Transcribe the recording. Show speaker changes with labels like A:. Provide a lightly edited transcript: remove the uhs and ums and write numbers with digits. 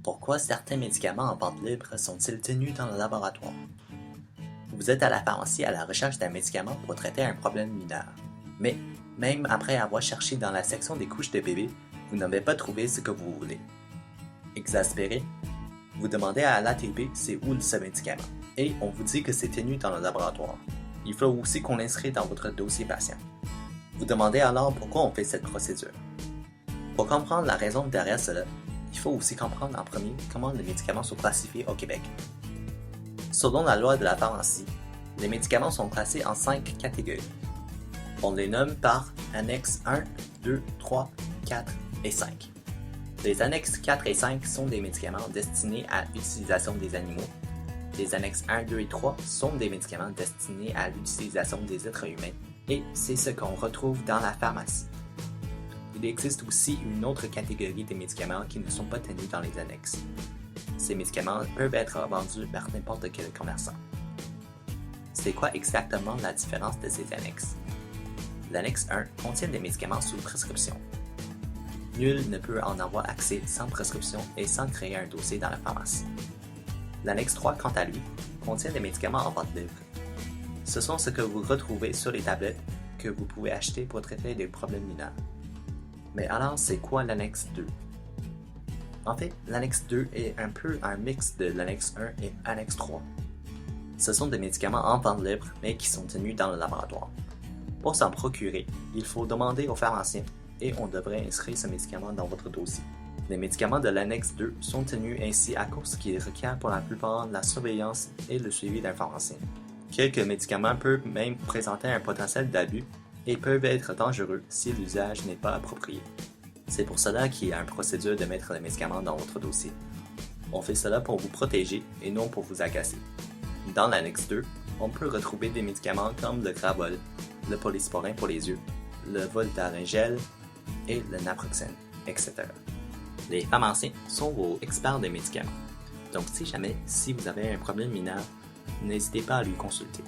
A: Pourquoi certains médicaments en vente libre sont-ils tenus dans le laboratoire? Vous êtes à la pharmacie à la recherche d'un médicament pour traiter un problème mineur. Mais, même après avoir cherché dans la section des couches de bébé, vous n'avez pas trouvé ce que vous voulez. Exaspéré, vous demandez à l'ATP c'est où ce médicament, et on vous dit que c'est tenu dans le laboratoire. Il faut aussi qu'on l'inscrit dans votre dossier patient. Vous demandez alors pourquoi on fait cette procédure. Pour comprendre la raison derrière cela, il faut aussi comprendre en premier comment les médicaments sont classifiés au Québec. Selon la loi de la pharmacie, les médicaments sont classés en 5 catégories. On les nomme par annexes 1, 2, 3, 4 et 5. Les annexes 4 et 5 sont des médicaments destinés à l'utilisation des animaux. Les annexes 1, 2 et 3 sont des médicaments destinés à l'utilisation des êtres humains et c'est ce qu'on retrouve dans la pharmacie. Il existe aussi une autre catégorie des médicaments qui ne sont pas tenus dans les annexes. Ces médicaments peuvent être vendus par n'importe quel commerçant. C'est quoi exactement la différence de ces annexes? L'annexe 1 contient des médicaments sous prescription. Nul ne peut en avoir accès sans prescription et sans créer un dossier dans la pharmacie. L'annexe 3, quant à lui, contient des médicaments en vente libre. Ce sont ce que vous retrouvez sur les tablettes que vous pouvez acheter pour traiter des problèmes mineurs. Mais alors, c'est quoi l'annexe 2? En fait, l'annexe 2 est un peu un mix de l'annexe 1 et annexe 3. Ce sont des médicaments en vente libre, mais qui sont tenus dans le laboratoire. Pour s'en procurer, il faut demander au pharmacien et on devrait inscrire ce médicament dans votre dossier. Les médicaments de l'annexe 2 sont tenus ainsi à cause qu'ils requièrent pour la plupart la surveillance et le suivi d'un pharmacien. Quelques médicaments peuvent même présenter un potentiel d'abus et peuvent être dangereux si l'usage n'est pas approprié. C'est pour cela qu'il y a une procédure de mettre les médicaments dans votre dossier. On fait cela pour vous protéger et non pour vous agacer. Dans l'annexe 2, on peut retrouver des médicaments comme le Gravol, le polysporin pour les yeux, le Voltarengel et le Naproxen, etc. Les pharmaciens sont vos experts des médicaments. Donc si vous avez un problème mineur, n'hésitez pas à lui consulter.